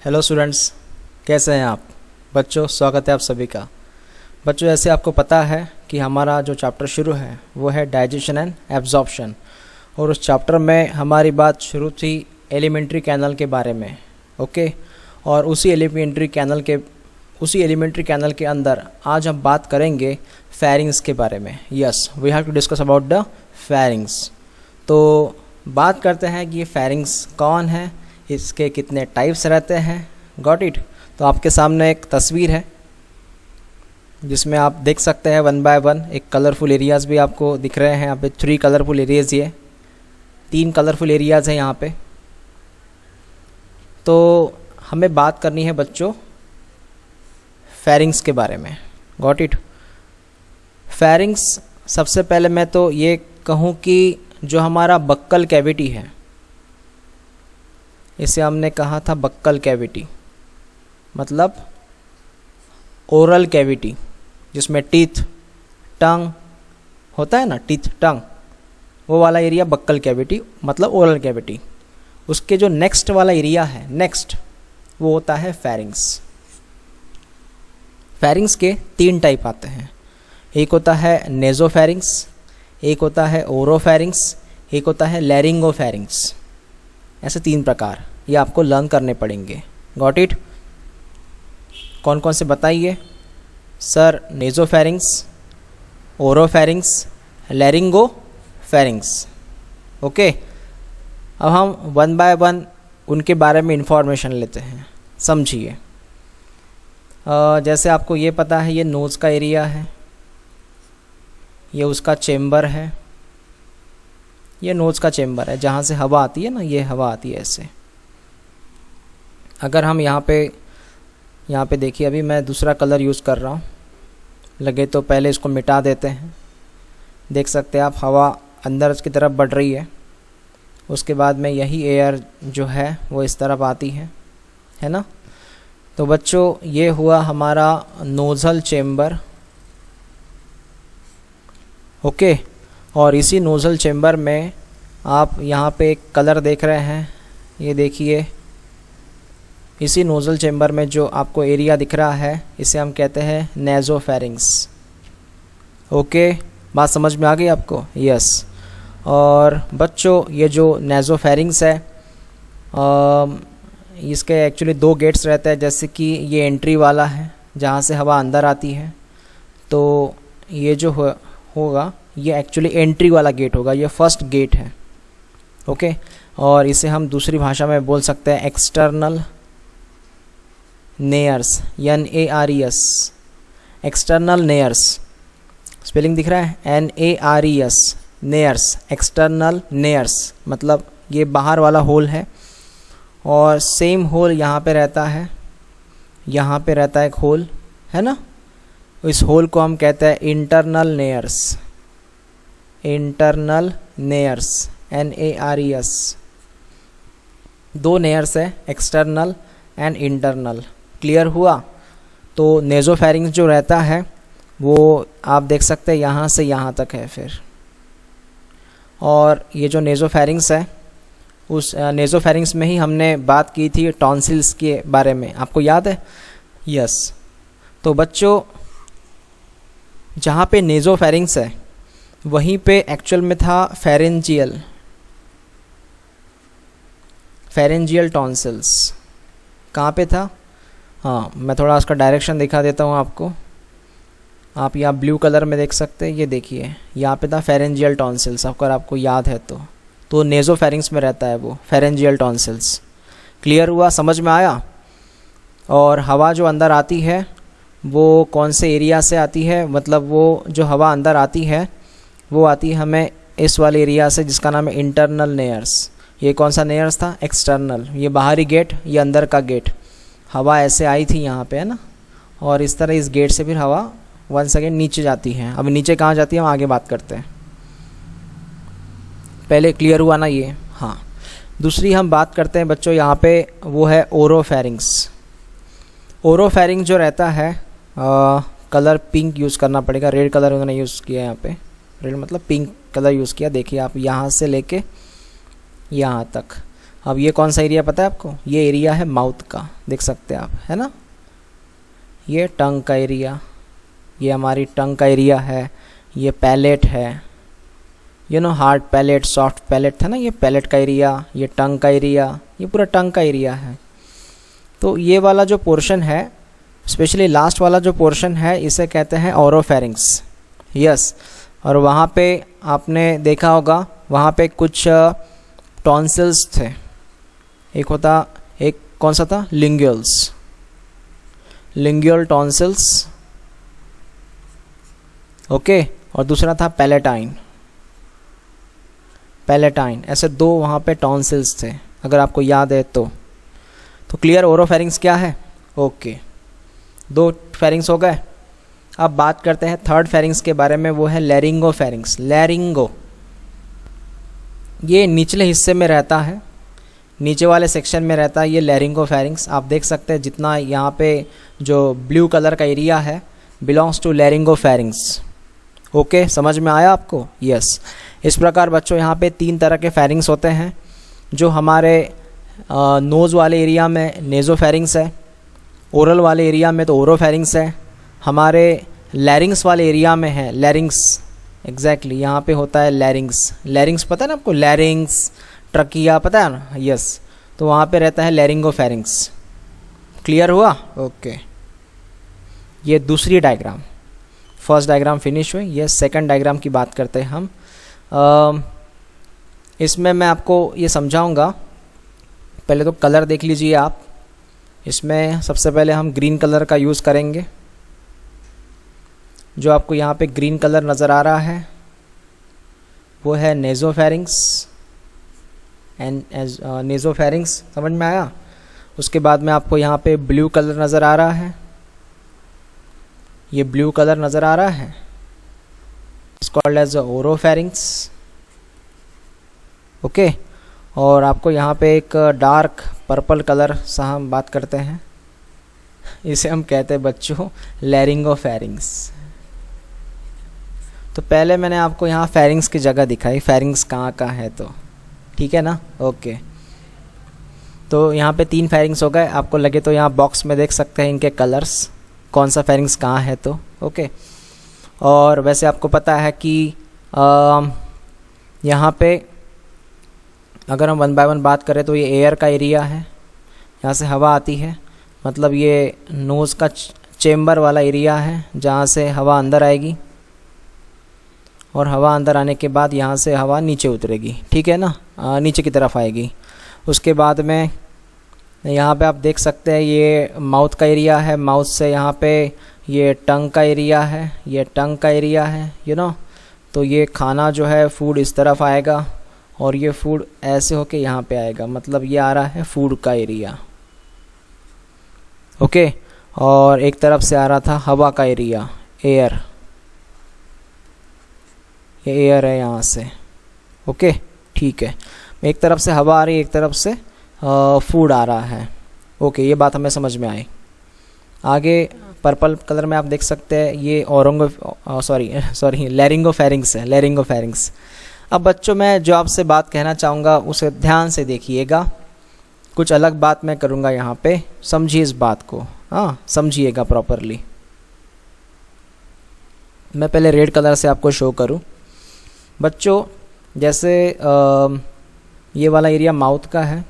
Hello students, कैसे हैं आप बच्चों। स्वागत है आप सभी का। बच्चों, जैसे आपको पता है कि हमारा जो चैप्टर शुरू है वो है डाइजेशन एंड एब्जॉर्प्शन, और उस चैप्टर में हमारी बात शुरू थी एलिमेंट्री कैनल के बारे में। ओके, और उसी एलिमेंट्री कैनल के अंदर आज हम बात करेंगे फेरिंग्स के बारे में। Yes, we have to discuss about the pharynx. तो बात करते हैं कि ये फेरिंग्स कौन है, इसके कितने टाइप्स रहते हैं। Got it. तो आपके सामने एक तस्वीर है जिसमें आप देख सकते हैं वन बाय वन एक कलरफुल एरियाज़ भी आपको दिख रहे हैं। यहाँ पे 3 कलरफुल एरियाज़, ये 3 कलरफुल एरियाज़ हैं यहाँ पे। तो हमें बात करनी है बच्चों फेरिंग्स के बारे में। Got it. फेरिंग्स, सबसे पहले मैं तो ये कहूँ कि जो हमारा बक्कल कैविटी है, इसे हमने कहा था बक्कल कैविटी, मतलब ओरल कैविटी, जिसमें टीथ टंग होता है ना, टीथ टंग, वो वाला एरिया बक्कल कैविटी मतलब ओरल कैविटी। उसके जो नेक्स्ट वाला एरिया है, नेक्स्ट, वो होता है फेरिंग्स। फेरिंग्स के 3 टाइप आते हैं। एक होता है नेजोफेरिंग्स, एक होता है ओरोफेरिंग्स, एक होता है लैरिंगोफेरिंग्स। ऐसे 3 प्रकार ये आपको लर्न करने पड़ेंगे। Got it. कौन कौन से बताइए sir? Nasopharynx, oropharynx, laryngopharynx. Okay, अब हम वन बाय वन उनके बारे में इंफॉर्मेशन लेते हैं। समझिए, जैसे आपको ये पता है ये नोज़ का एरिया है, ये उसका चेम्बर है, ये नोज़ का चेम्बर है जहाँ से हवा आती है ना, ये हवा आती है ऐसे। अगर हम यहाँ पे देखिए, अभी मैं दूसरा कलर यूज़ कर रहा हूँ, लगे तो पहले इसको मिटा देते हैं। देख सकते हैं आप, हवा अंदर की तरफ बढ़ रही है, उसके बाद में यही एयर जो है वो इस तरफ आती है ना। तो बच्चों, ये हुआ हमारा नोज़ल चेम्बर। ओके, और इसी नोज़ल चेम्बर में आप यहाँ पे एक कलर देख रहे हैं, ये देखिए। इसी नोज़ल चेम्बर में जो आपको एरिया दिख रहा है, इसे हम कहते हैं नेज़ोफेरिंग्स। ओके, बात समझ में आ गई आपको? यस। और बच्चों, ये जो नेज़ोफेरिंग्स है, इसके एक्चुअली 2 गेट्स रहते हैं। जैसे कि ये एंट्री वाला है जहाँ से हवा अंदर आती है, तो ये जो होगा ये एक्चुअली एंट्री वाला गेट होगा, ये फर्स्ट गेट है। ओके, और इसे हम दूसरी भाषा में बोल सकते हैं एक्सटर्नल नेयर्स, NARES, एक्सटर्नल नेयर्स। स्पेलिंग दिख रहा है, NARES, नेयर्स, एक्सटर्नल नेयर्स, मतलब ये बाहर वाला होल है। और सेम होल यहाँ पे रहता है, यहाँ पे रहता है एक होल, है ना। इस होल को हम कहते हैं इंटरनल नेयर्स, इंटरनल नेयर्स, NARES। 2 नेयर्स है, एक्सटर्नल एंड इंटरनल। क्लियर हुआ? तो नेज़ोफेरिंग्स जो रहता है वो आप देख सकते हैं यहाँ से यहाँ तक है फिर। और ये जो नेज़ोफेरिंग्स है, उस नेज़ोफेरिंग्स में ही हमने बात की थी टॉन्सिल्स के बारे में, आपको याद है? यस। तो बच्चों, जहाँ पे नेज़ोफेरिंग्स है वहीं पे एक्चुअल में था फेरेंजियल टॉन्सिल्स। कहाँ पे था? हाँ, मैं थोड़ा उसका डायरेक्शन दिखा देता हूँ आपको। आप यहाँ ब्लू कलर में देख सकते हैं, ये देखिए, यहाँ पे था फेरेंजियल टॉन्सिल्स, अगर आपको याद है तो नेज़ोफेरिंग्स में रहता है वो फेरेंजियल टॉन्सिल्स। क्लियर हुआ? समझ में आया? और हवा जो अंदर आती है वो कौन से एरिया से आती है? मतलब वो जो हवा अंदर आती है वो आती है हमें इस वाले एरिया से जिसका नाम है इंटरनल नेयर्स। ये कौन सा नेयर्स था? एक्सटर्नल। ये बाहरी गेट, ये अंदर का गेट। हवा ऐसे आई थी यहाँ पे, है ना, और इस तरह इस गेट से फिर हवा 1 सेकेंड नीचे जाती है। अब नीचे कहाँ जाती है हम आगे बात करते हैं, पहले क्लियर हुआ ना ये? हाँ। दूसरी हम बात करते हैं बच्चों यहाँ पे, वो है ओरोफेरिंग्स। ओरोफेरिंग्स जो रहता है, कलर पिंक यूज़ करना पड़ेगा, रेड कलर उन्होंने यूज़ किया यहाँ पे, रेड मतलब पिंक कलर यूज़ किया। देखिए आप, यहाँ से लेके यहाँ तक अब ये कौन सा एरिया पता है आपको? ये एरिया है माउथ का, देख सकते हैं आप, है ना। ये टंग का एरिया, ये हमारी टंग का एरिया है। ये पैलेट है, you know, hard palate, soft palate था ना, ये पैलेट का एरिया, ये टंग का एरिया, ये पूरा टंग का एरिया है। तो ये वाला जो पोर्शन है, स्पेशली लास्ट वाला जो पोर्शन है, इसे कहते हैं ओरोफेरिंक्स। यस, और वहाँ पे आपने देखा होगा, वहाँ पे कुछ टॉन्सिल्स थे। एक कौन सा था? लिंगुअल्स, लिंगुअल टॉन्सिल्स, ओके। और दूसरा था पैलेटाइन, पैलेटाइन, ऐसे दो वहाँ पे टॉन्सिल्स थे, अगर आपको याद है तो क्लियर। ओरोफेरिंक्स क्या है? ओके, दो फेरिंग्स हो गए। अब बात करते हैं थर्ड फेरिंग्स के बारे में, वो है लैरिंगोफेरिंक्स। लैरिंगो, ये निचले हिस्से में रहता है, नीचे वाले सेक्शन में रहता है ये लैरिंगोफेरिंक्स। आप देख सकते हैं जितना यहाँ पे जो ब्लू कलर का एरिया है बिलोंग्स टू लैरिंगोफेरिंक्स। ओके, समझ में आया आपको? यस। इस प्रकार बच्चों यहाँ पे 3 तरह के फेरिंग्स होते हैं। जो हमारे नोज़ वाले एरिया में नेज़ोफेरिंग्स है, ओरल वाले एरिया में तो ओरोफेरिंग्स है, हमारे लैरिंग्स वाले एरिया में है लैरिंग्स। एग्जैक्टली, यहाँ पे होता है लैरिंग्स। लैरिंग्स पता है ना आपको? लैरिंग्स, ट्रकिया, पता है ना? यस, तो वहाँ पे रहता है लैरिंगोफेरिंग्स। क्लियर हुआ? ओके, ये दूसरी डायग्राम, फर्स्ट डायग्राम फिनिश हुई। ये सेकंड डायग्राम की बात करते हैं हम। इसमें मैं आपको ये समझाऊंगा। पहले तो कलर देख लीजिए आप। इसमें सबसे पहले हम ग्रीन कलर का यूज़ करेंगे। जो आपको यहाँ पे ग्रीन कलर नज़र आ रहा है वो है नेज़ोफेरिंक्स एंड नेज़ोफेरिंक्स, समझ में आया? उसके बाद में आपको यहाँ पे ब्लू कलर नज़र आ रहा है, ये ब्लू कलर नज़र आ रहा है, इट्स कॉल्ड एज ओरोफेरिंक्स। ओके, और आपको यहाँ पे एक डार्क पर्पल कलर सा हम बात करते हैं, इसे हम कहते हैं बच्चों लैरिंगोफेरिंक्स। तो पहले मैंने आपको यहाँ फेरिंग्स की जगह दिखाई, फेरिंग्स कहाँ कहाँ है, तो ठीक है ना। ओके, तो यहाँ पे 3 फेरिंग्स हो गए। आपको लगे तो यहाँ बॉक्स में देख सकते हैं इनके कलर्स, कौन सा फेरिंग्स कहाँ है तो। ओके, और वैसे आपको पता है कि यहाँ पे अगर हम 1 बाय 1 बात करें तो ये एयर का एरिया है, यहाँ से हवा आती है, मतलब ये नोज़ का चेम्बर वाला एरिया है जहाँ से हवा अंदर आएगी, और हवा अंदर आने के बाद यहाँ से हवा नीचे उतरेगी, ठीक है ना, नीचे की तरफ आएगी। उसके बाद में यहाँ पे आप देख सकते हैं ये माउथ का एरिया है, माउथ से यहाँ पे ये टंग का एरिया है, ये टंग का एरिया है, यू नो। तो ये खाना जो है फूड इस तरफ आएगा और ये फूड ऐसे होके यहाँ पे आएगा, मतलब ये आ रहा है फूड का एरिया। ओके, और एक तरफ से आ रहा था हवा का एरिया, एयर, ये एयर है यहाँ से। ओके, ठीक है, एक तरफ से हवा आ रही है, एक तरफ से फूड आ रहा है। ओके, ये बात हमें समझ में आई। आगे पर्पल कलर में आप देख सकते हैं ये लैरिंगोफेरिंक्स है, लैरिंगोफेरिंक्स। अब बच्चों मैं जो आपसे बात कहना चाहूँगा उसे ध्यान से देखिएगा, कुछ अलग बात मैं करूँगा यहाँ पे, समझिए इस बात को, हाँ समझिएगा प्रॉपरली। मैं पहले रेड कलर से आपको शो करूँ। बच्चों जैसे ये वाला एरिया माउथ का है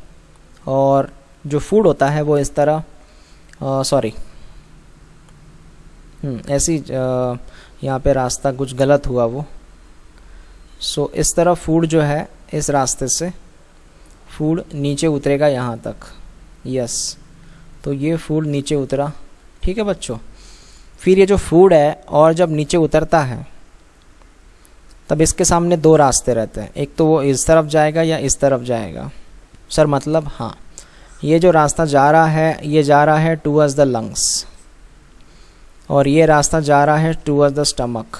और जो फूड होता है वो इस तरह ऐसी यहाँ पे रास्ता कुछ गलत हुआ वो। सो इस तरह फूड जो है इस रास्ते से फूड नीचे उतरेगा यहाँ तक। यस, तो ये फूड नीचे उतरा, ठीक है बच्चों। फिर ये जो फूड है और जब नीचे उतरता है तब इसके सामने 2 रास्ते रहते हैं, एक तो वो इस तरफ जाएगा या इस तरफ जाएगा। सर मतलब हाँ, ये जो रास्ता जा रहा है ये जा रहा है टूवर्ड्स द लंग्स और ये रास्ता जा रहा है टूवर्ड्स द स्टमक।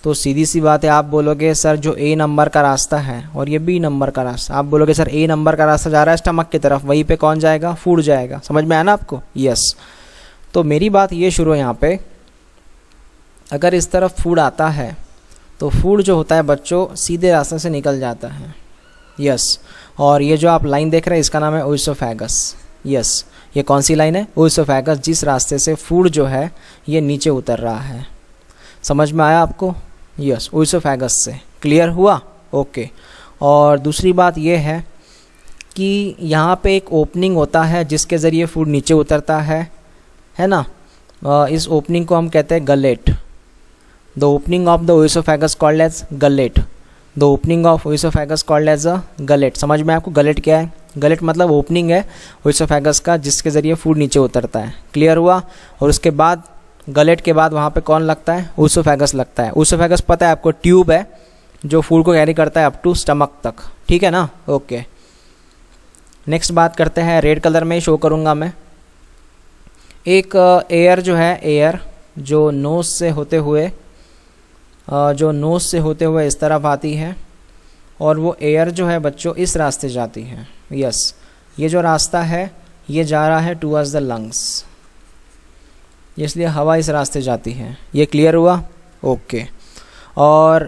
तो सीधी सी बात है, आप बोलोगे सर जो A नंबर का रास्ता है और ये B नंबर का रास्ता, आप बोलोगे सर A नंबर का रास्ता जा रहा है स्टमक की तरफ, वहीं पे कौन जाएगा? फूड जाएगा। समझ में आया ना आपको? यस। तो मेरी बात ये शुरू है यहाँ पे, अगर इस तरफ फूड आता है तो फूड जो होता है बच्चों सीधे रास्ते से निकल जाता है। यस, और ये जो आप लाइन देख रहे हैं इसका नाम है ओइसोफेगस। यस, ये कौन सी लाइन है? ओइसोफेगस, जिस रास्ते से फूड जो है ये नीचे उतर रहा है। समझ में आया आपको? यस, ओइसोफेगस से। क्लियर हुआ? ओके। और दूसरी बात ये है कि यहाँ पे एक ओपनिंग होता है जिसके ज़रिए फूड नीचे उतरता है ना? इस ओपनिंग को हम कहते हैं gullet. The opening of the oesophagus called as gullet. The opening of oesophagus called as a gullet. समझ में आपको गलेट क्या है? गलेट मतलब ओपनिंग है ओइसोफेगस का जिसके ज़रिए फूड नीचे उतरता है। क्लियर हुआ? और उसके बाद गलेट के बाद वहाँ पे कौन लगता है? ओइसोफेगस लगता है। ओइसोफेगस पता है आपको, ट्यूब है जो फूड को कैरी करता है अप टू स्टमक तक। ठीक है ना? ओके। नेक्स्ट बात करते हैं, रेड कलर में ही शो करूँगा मैं। एक एयर जो है, एयर जो नोज़ से होते हुए इस तरफ आती है और वो एयर जो है बच्चों इस रास्ते जाती है। यस, ये जो रास्ता है ये जा रहा है टूवर्ड्स द लंग्स, इसलिए हवा इस रास्ते जाती है। ये क्लियर हुआ? ओके। और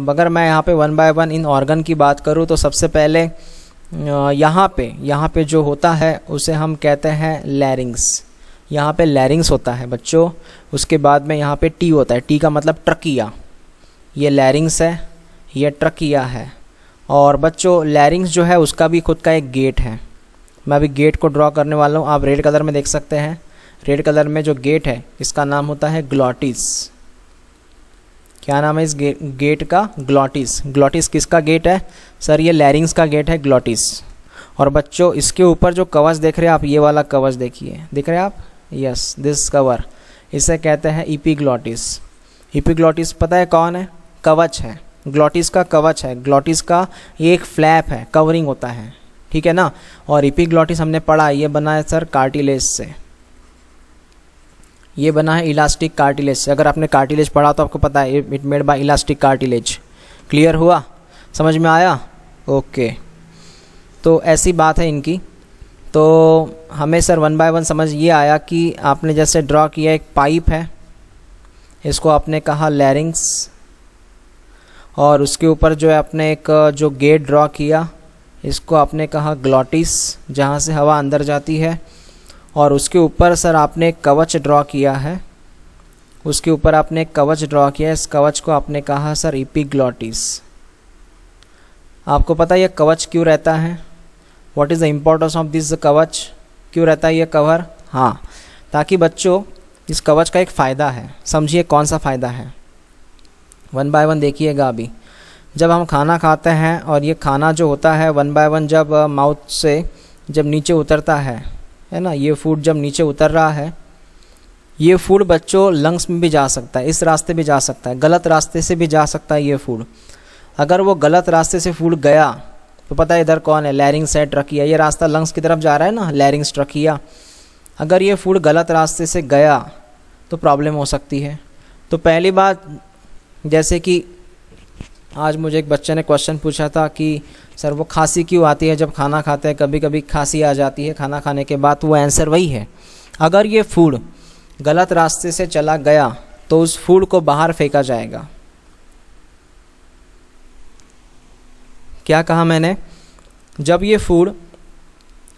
अगर मैं यहाँ पे one by one in organ की बात करूँ तो सबसे पहले यहाँ पे जो होता है उसे हम कहते हैं लैरिंग्स। यहाँ पे लैरिंग्स होता है बच्चों। उसके बाद में यहाँ पे टी होता है, टी का मतलब ट्रकिया। ये लैरिंग्स है, ये ट्रकिया है। और बच्चों लैरिंग्स जो है उसका भी खुद का एक गेट है। मैं अभी गेट को ड्रॉ करने वाला हूँ, आप रेड कलर में देख सकते हैं। रेड कलर में जो गेट है इसका नाम होता है ग्लॉटिस। क्या नाम है इस गेट का? ग्लॉटिस। ग्लॉटिस किसका गेट है? सर ये लैरिंग्स का गेट है, ग्लॉटिस। और बच्चों इसके ऊपर जो कवच देख रहे हैं आप, ये वाला कवच देखिए, दिख रहे हैं आप? यस, दिस कवर, इसे कहते हैं इपीग्लॉटिस। इपीग्लॉटिस पता है कौन है? कवच है, ग्लॉटिस का कवच है। ग्लॉटिस का ये एक फ्लैप है, कवरिंग होता है। ठीक है ना? और इपीग्लॉटिस हमने पढ़ा, ये बना है सर कार्टिलेज से। ये बना है इलास्टिक कार्टिलेज से। अगर आपने कार्टिलेज पढ़ा तो आपको पता है it made by elastic cartilage. Clear हुआ? समझ में आया? ओके। तो ऐसी बात है इनकी। तो हमें सर वन बाय वन समझ ये आया कि आपने जैसे ड्रॉ किया एक पाइप है, इसको आपने कहा लैरिंग्स, और उसके ऊपर जो है आपने एक जो गेट ड्रॉ किया इसको आपने कहा ग्लॉटिस, जहाँ से हवा अंदर जाती है। और उसके ऊपर सर आपने एक कवच ड्रॉ किया है, उसके ऊपर आपने एक कवच ड्रॉ किया, इस कवच को आपने कहा सर इपीग्लॉटिस। आपको पता है ये कवच क्यों रहता है? What is the importance of this कवच? क्यों रहता है ये कवर? हाँ, ताकि बच्चों इस कवच का एक फ़ायदा है। समझिए कौन सा फ़ायदा है, वन बाय वन देखिएगा। अभी जब हम खाना खाते हैं और ये खाना जो होता है वन बाय वन जब माउथ से जब नीचे उतरता है ना, ये फूड जब नीचे उतर रहा है, ये फूड बच्चों लंग्स में भी जा सकता है, इस रास्ते भी जा सकता है, गलत रास्ते से भी जा सकता है ये फूड। अगर वो गलत रास्ते से फूड गया तो पता है इधर कौन है? लैरिंग्स है, ट्रकिया। ये रास्ता लंग्स की तरफ जा रहा है ना, लैरिंग्स ट्रकिया। अगर ये फूड गलत रास्ते से गया तो प्रॉब्लम हो सकती है। तो पहली बात, जैसे कि आज मुझे एक बच्चे ने क्वेश्चन पूछा था कि सर वो खांसी क्यों आती है जब खाना खाते हैं? कभी कभी खांसी आ जाती है खाना खाने के बाद। वो आंसर वही है, अगर ये फूड गलत रास्ते से चला गया तो उस फूड को बाहर फेंका जाएगा। क्या कहा मैंने? जब ये फूड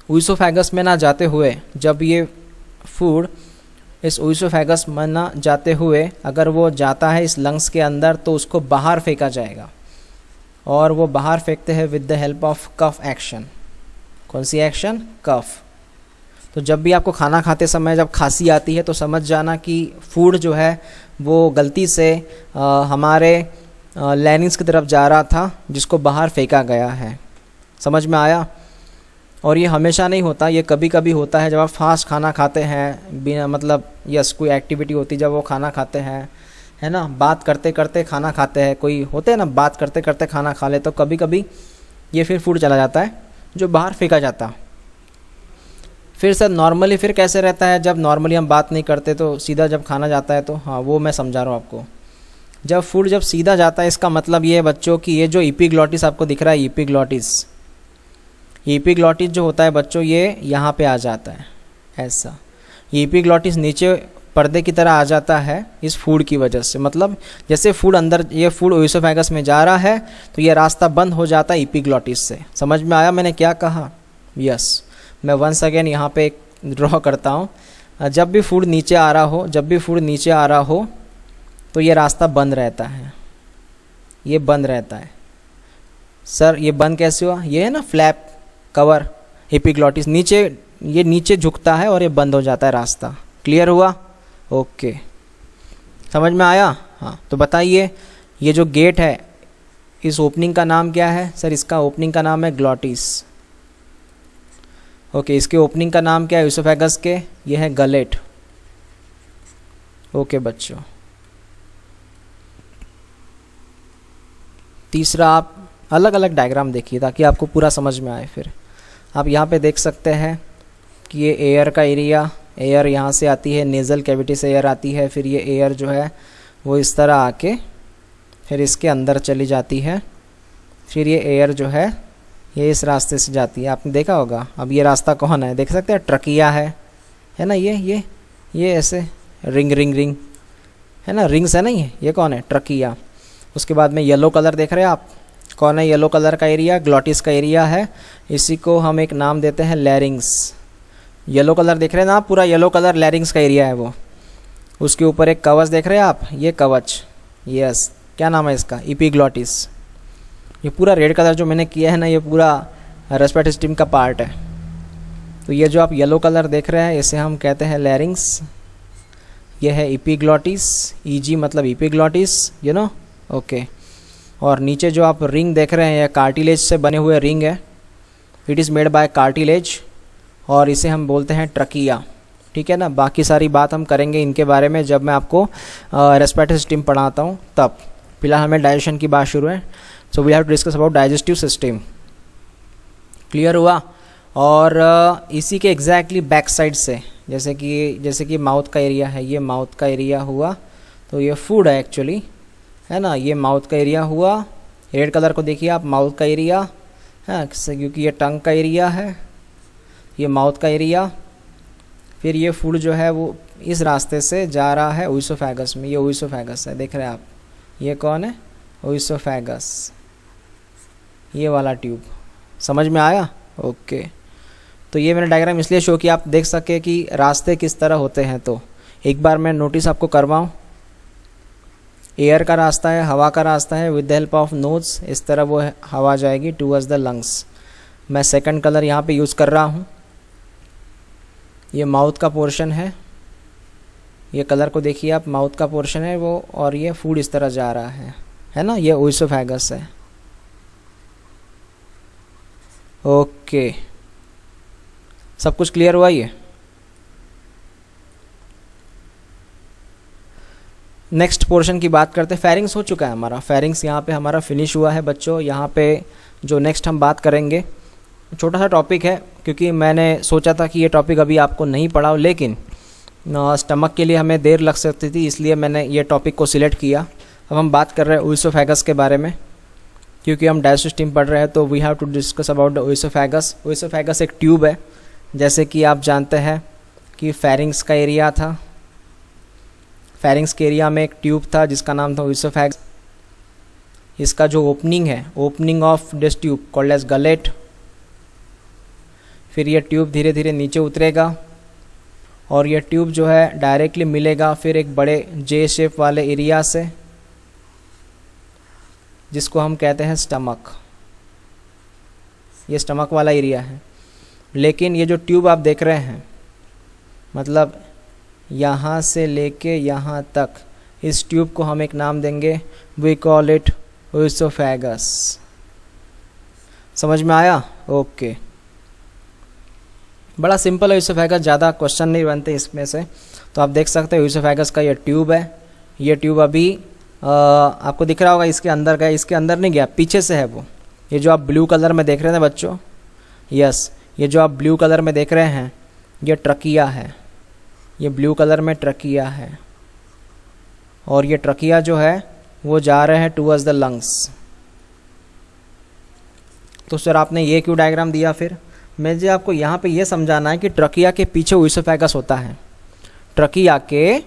ओइसोफेगस में ना जाते हुए, जब ये फूड इस ओइसोफेगस में ना जाते हुए अगर वो जाता है इस लंग्स के अंदर तो उसको बाहर फेंका जाएगा। और वो बाहर फेंकते हैं with the help of cough action. कौन सी एक्शन? कफ। तो जब भी आपको खाना खाते समय जब खांसी आती है तो समझ जाना कि फूड जो है वो गलती से हमारे लैरिंग्स की तरफ जा रहा था, जिसको बाहर फेंका गया है। समझ में आया? और ये हमेशा नहीं होता, ये कभी कभी होता है जब आप फास्ट खाना खाते हैं, बिना मतलब यस कोई एक्टिविटी होती जब वो खाना खाते हैं, है ना, बात करते करते खाना खाते हैं, कोई होते हैं ना बात करते करते खाना खा ले, तो कभी कभी ये फिर फूड चला जाता है जो बाहर फेंका जाता। फिर सर नॉर्मली फिर कैसे रहता है? जब नॉर्मली हम बात नहीं करते तो सीधा जब खाना जाता है तो हाँ वो मैं समझा रहा हूँ आपको। जब फूड जब सीधा जाता है इसका मतलब ये है बच्चों कि ये जो इपीग्लॉटिस आपको दिख रहा है, इपीग्लॉटिस जो होता है बच्चों ये यहाँ पे आ जाता है ऐसा। ये इपीग्लॉटिस नीचे पर्दे की तरह आ जाता है इस फूड की वजह से। मतलब जैसे फूड अंदर, ये फूड ओइसोफेगस में जा रहा है तो ये रास्ता बंद हो जाता है एपिग्लॉटिस से। समझ में आया मैंने क्या कहा? यस, मैं वंस अगेन यहाँ पे एक ड्रॉ करता हूँ। जब भी फूड नीचे आ रहा हो, जब भी फूड नीचे आ रहा हो तो ये रास्ता बंद रहता है, ये बंद रहता है। सर ये बंद कैसे हुआ? ये है ना फ्लैप कवर एपिग्लॉटिस, नीचे, ये नीचे झुकता है और ये बंद हो जाता है रास्ता। क्लियर हुआ? ओके, समझ में आया? हाँ, तो बताइए ये जो गेट है इस ओपनिंग का नाम क्या है? सर इसका ओपनिंग का नाम है ग्लॉटिस। ओके, इसके ओपनिंग का नाम क्या है ओइसोफेगस के? ये है गलेट। ओके बच्चों, तीसरा आप अलग अलग डायग्राम देखिए ताकि आपको पूरा समझ में आए। फिर आप यहाँ पे देख सकते हैं कि ये एयर का एरिया, एयर यहाँ से आती है, नेज़ल कैविटी से एयर आती है, फिर ये एयर जो है वो इस तरह आके फिर इसके अंदर चली जाती है, फिर ये एयर जो है ये इस रास्ते से जाती है। आपने देखा होगा। अब ये रास्ता कौन है? देख सकते हैं, ट्रकिया है ना? ये ऐसे रिंग रिंग रिंग है ना, रिंग्स है ना, ये कौन है? ट्रकिया। उसके बाद में येलो कलर देख रहे हैं आप, कौन है येलो कलर का एरिया? ग्लॉटिस का एरिया है। इसी को हम एक नाम देते हैं लैरिंग्स। येलो कलर देख रहे हैं ना आप, पूरा येलो कलर लैरिंग्स का एरिया है वो। उसके ऊपर एक कवच देख रहे हैं आप, ये कवच, यस, क्या नाम है इसका? एपिग्लॉटिस। ये पूरा रेड कलर जो मैंने किया है ना, ये पूरा रेस्पिरेटरी सिस्टम का पार्ट है। तो ये जो आप येलो कलर देख रहे हैं इसे हम कहते हैं लैरिंग्स। ये है एपिग्लॉटिस, ईजी मतलब एपिग्लॉटिस, यू नो। ओके, और नीचे जो आप रिंग देख रहे हैं ये कार्टिलेज से बने हुए रिंग है। It is made by cartilage और इसे हम बोलते हैं ट्रकिया। ठीक है ना? बाकी सारी बात हम करेंगे इनके बारे में जब मैं आपको रेस्पिरेटरी सिस्टम पढ़ाता हूँ तब। फिलहाल हमें डाइजेशन की बात शुरू है। So we have to discuss about digestive system. Clear हुआ? और इसी के एग्जैक्टली बैक साइड से, जैसे कि माउथ का एरिया है, ये माउथ का एरिया हुआ, तो ये फूड है एक्चुअली, है ना? ये माउथ का एरिया हुआ। रेड कलर को देखिए आप, माउथ का एरिया है, क्योंकि ये टंग का एरिया है, ये माउथ का एरिया। फिर ये फूड जो है वो इस रास्ते से जा रहा है ओइसोफेगस में। ये ओइसोफेगस है, देख रहे हैं आप, ये कौन है? ओइसोफेगस, ये वाला ट्यूब। समझ में आया? ओके, तो ये मैंने डायग्राम इसलिए शो किया आप देख सके कि रास्ते किस तरह होते हैं। तो एक बार मैं नोटिस आपको करवाऊँ, एयर का रास्ता है, हवा का रास्ता है, with the help of nose इस तरह वो हवा जाएगी टूवर्ड्स द लंग्स। मैं सेकंड कलर यहाँ पे यूज़ कर रहा हूँ। ये माउथ का पोर्शन है, ये कलर को देखिए आप, माउथ का पोर्शन है वो, और ये फूड इस तरह जा रहा है ना? ये ओइसोफेगस है। ओके, सब कुछ क्लियर हुआ? ये नेक्स्ट पोर्शन की बात करते हैं। फेरिंग्स हो चुका है हमारा, फेरिंग्स यहाँ पे हमारा फिनिश हुआ है बच्चों। यहाँ पे जो नेक्स्ट हम बात करेंगे, छोटा सा टॉपिक है क्योंकि मैंने सोचा था कि ये टॉपिक अभी आपको नहीं पढ़ाऊँ, लेकिन स्टमक के लिए हमें देर लग सकती थी, इसलिए मैंने ये टॉपिक को सिलेक्ट किया। अब हम बात कर रहे हैं ओइसोफेगस के बारे में, क्योंकि हम डाइजेस्टिव सिस्टम पढ़ रहे हैं तो we have to discuss about the oesophagus. Oesophagus एक ट्यूब है, जैसे कि आप जानते हैं कि फेरिंग्स का एरिया था, फेरिंग्स के एरिया में एक ट्यूब था जिसका नाम था ओइसोफेगस। इसका जो ओपनिंग है, opening of this tube called as gullet. फिर ये ट्यूब धीरे धीरे नीचे उतरेगा और ये ट्यूब जो है डायरेक्टली मिलेगा फिर एक बड़े जे शेप वाले एरिया से, जिसको हम कहते हैं स्टमक। ये स्टमक वाला एरिया है। लेकिन ये जो ट्यूब आप देख रहे हैं, मतलब यहाँ से लेके यहाँ तक, इस ट्यूब को हम एक नाम देंगे, वी कॉल इट ओइसोफेगस। समझ में आया? ओके, बड़ा सिंपल है ओइसोफेगस, ज़्यादा क्वेश्चन नहीं बनते इसमें से। तो आप देख सकते हैं ओइसोफेगस का ये ट्यूब है। ये ट्यूब अभी आपको दिख रहा होगा, इसके अंदर गया, इसके अंदर नहीं गया, पीछे से है वो। ये जो आप ब्लू कलर में देख रहे हैं बच्चों, यस, ये जो आप ब्लू कलर में देख रहे हैं ये ट्रकिया है। ये ब्लू कलर में ट्रकिया है, और ये ट्रकिया जो है वो जा रहे हैं टूवर्ड्स द लंग्स। तो सर आपने ये क्यों डायग्राम दिया? फिर मुझे आपको यहाँ पे ये समझाना है कि ट्रकिया के पीछे ओइसोफेगस होता है। ट्रकिया के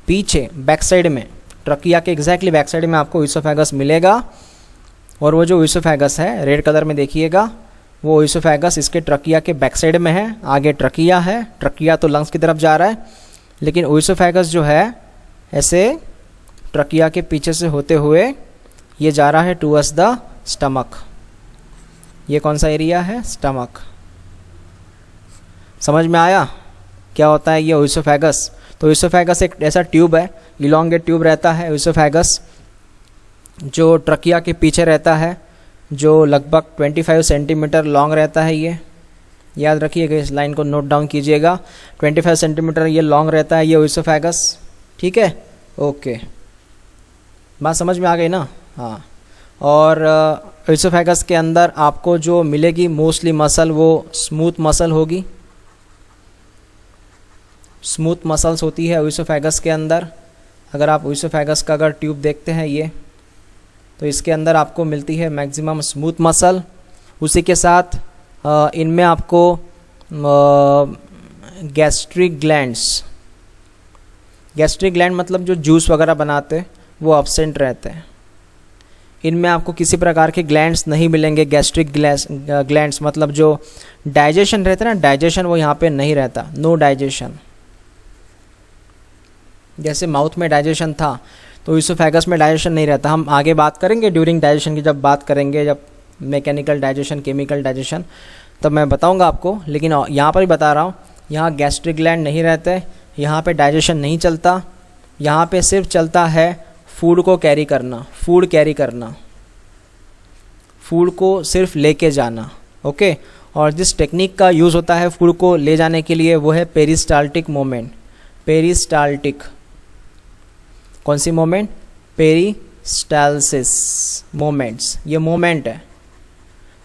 पीछे बैक साइड में, ट्रकिया के एग्जैक्टली बैक साइड में आपको ओइसोफेगस मिलेगा। और वो जो ओइसोफेगस है रेड कलर में देखिएगा, वो ओइसोफेगस इसके ट्रकिया के बैक साइड में है। आगे ट्रकिया है, ट्रकिया तो लंग्स की तरफ जा रहा है, लेकिन ओइसोफेगस जो है ऐसे ट्रकिया के पीछे से होते हुए ये जा रहा है टूवर्ड्स द स्टमक। ये कौन सा एरिया है? स्टमक। समझ में आया क्या होता है ये ओइसोफेगस? तो ओइसोफेगस एक ऐसा ट्यूब है, इलोंगेट ट्यूब रहता है ओइसोफेगस, जो ट्रकिया के पीछे रहता है, जो लगभग 25 सेंटीमीटर लॉन्ग रहता है। ये याद रखिएगा, इस लाइन को नोट डाउन कीजिएगा, 25 सेंटीमीटर ये लॉन्ग रहता है ये ओइसोफेगस। ठीक है, ओके, बात समझ में आ गई ना? हाँ। और ओइसोफेगस के अंदर आपको जो मिलेगी मोस्टली मसल, वो स्मूथ मसल होगी, स्मूथ मसल्स होती है ओइसोफेगस के अंदर। अगर आप ओइसोफेगस का अगर ट्यूब देखते हैं ये, तो इसके अंदर आपको मिलती है मैक्सिमम स्मूथ मसल। उसी के साथ इनमें आपको गैस्ट्रिक ग्लैंड्स, गैस्ट्रिक ग्लैंड मतलब जो जूस वगैरह बनाते वो एब्सेंट रहते हैं। इनमें आपको किसी प्रकार के ग्लैंड्स नहीं मिलेंगे। गैस्ट्रिक ग्लैंड्स मतलब जो डाइजेशन रहता है ना, डाइजेशन वो यहाँ पे नहीं रहता, नो डाइजेशन। जैसे माउथ में डाइजेशन था तो ओइसोफेगस में डाइजेशन नहीं रहता। हम आगे बात करेंगे ड्यूरिंग डाइजेशन की, जब बात करेंगे जब मैकेनिकल डाइजेशन, केमिकल डाइजेशन, तब मैं बताऊंगा आपको। लेकिन यहाँ पर ही बता रहा हूँ, यहाँ गैस्ट्रिक ग्लैंड नहीं रहते, यहाँ पे डाइजेशन नहीं चलता, यहाँ पे सिर्फ चलता है फूड को कैरी करना, फूड कैरी करना, फूड को सिर्फ लेके जाना। ओके, और जिस टेक्निक का यूज़ होता है फूड को ले जाने के लिए वो है पेरिस्टाल्टिक मोमेंट। पेरिस्टाल्टिक, कौन सी मोमेंट? Peristalsis moments. ये मोमेंट है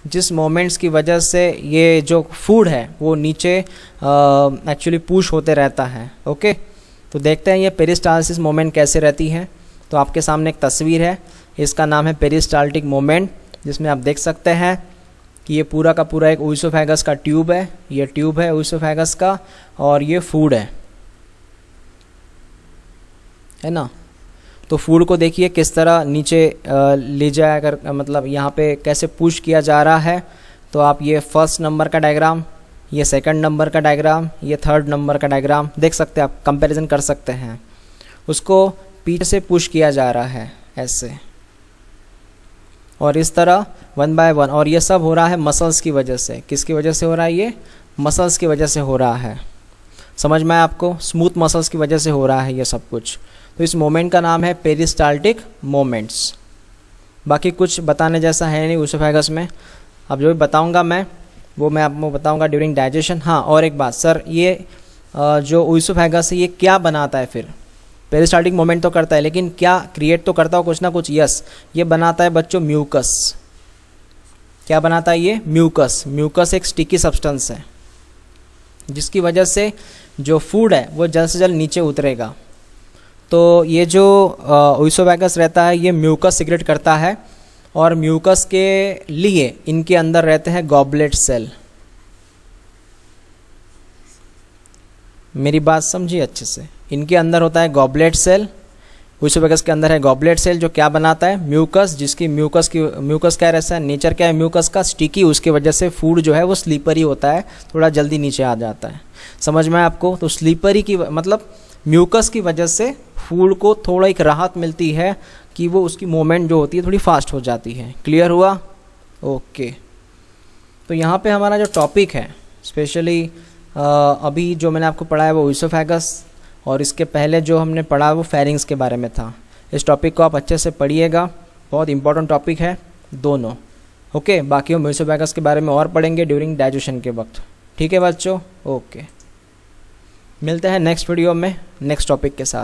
जिस मोमेंट्स की वजह से ये जो फूड है वो नीचे एक्चुअली पुश होते रहता है। ओके, तो देखते हैं ये पेरिस्टालसिस मोमेंट कैसे रहती है। तो आपके सामने एक तस्वीर है, इसका नाम है पेरिस्टाल्टिक मोमेंट, जिसमें आप देख सकते हैं कि ये पूरा का पूरा एक ओइसोफेगस का ट्यूब है। ये ट्यूब है ओइसोफेगस का और ये फूड है ना। तो फूड को देखिए किस तरह नीचे ले जाया कर, मतलब यहाँ पे कैसे पुश किया जा रहा है। तो आप ये फर्स्ट नंबर का डायग्राम, ये सेकंड नंबर का डायग्राम, ये थर्ड नंबर का डायग्राम देख सकते हैं, आप कंपैरिजन कर सकते हैं। उसको पीछे से पुश किया जा रहा है ऐसे, और इस तरह 1 बाय 1। और ये सब हो रहा है मसल्स की वजह से। किसकी वजह से हो रहा है? ये मसल्स की वजह से हो रहा है। समझ में आया आपको? स्मूथ मसल्स की वजह से हो रहा है ये सब कुछ। तो इस मोमेंट का नाम है पेरिस्टाल्टिक मोमेंट्स। बाकी कुछ बताने जैसा है नहीं ओइसोफेगस में। अब जो भी बताऊंगा मैं, वो मैं आपको बताऊंगा ड्यूरिंग डाइजेशन। हाँ, और एक बात सर, ये जो ओइसोफेगस है ये क्या बनाता है फिर? पेरिस्टाल्टिक मोमेंट तो करता है, लेकिन क्या क्रिएट तो करता हो कुछ ना कुछ? यस, ये बनाता है बच्चों म्यूकस। क्या बनाता है ये? म्यूकस। म्यूकस एक स्टिकी सब्सटेंस है जिसकी वजह से जो फूड है वो जल्द से जल्द नीचे उतरेगा। तो ये जो ओइसोफेगस रहता है ये म्यूकस सीक्रेट करता है, और म्यूकस के लिए इनके अंदर रहते हैं गॉबलेट सेल। मेरी बात समझिए अच्छे से, इनके अंदर होता है गॉबलेट सेल। ओइसोफेगस के अंदर है गॉबलेट सेल जो क्या बनाता है? म्यूकस। जिसकी म्यूकस क्या रहता है? नेचर क्या है म्यूकस का? स्टिकी। उसकी वजह से फूड जो है वो स्लीपरी होता है, थोड़ा जल्दी नीचे आ जाता है। समझ में आपको? तो स्लीपरी की मतलब म्यूकस की वजह से फूड को थोड़ा एक राहत मिलती है कि वो उसकी मूवमेंट जो होती है थोड़ी फास्ट हो जाती है। क्लियर हुआ? ओके, तो यहाँ पे हमारा जो टॉपिक है स्पेशली अभी जो मैंने आपको पढ़ा है वो ओइसोफेगस, और इसके पहले जो हमने पढ़ा वो फेरिंग्स के बारे में था। इस टॉपिक को आप अच्छे से पढ़िएगा, बहुत इंपॉर्टेंट टॉपिक है दोनों। ओके, बाकी हम ओइसोफेगस के बारे में और पढ़ेंगे ड्यूरिंग डाइजेशन के वक्त। ठीक है बच्चों? ओके, मिलते हैं नेक्स्ट वीडियो में नेक्स्ट टॉपिक के साथ।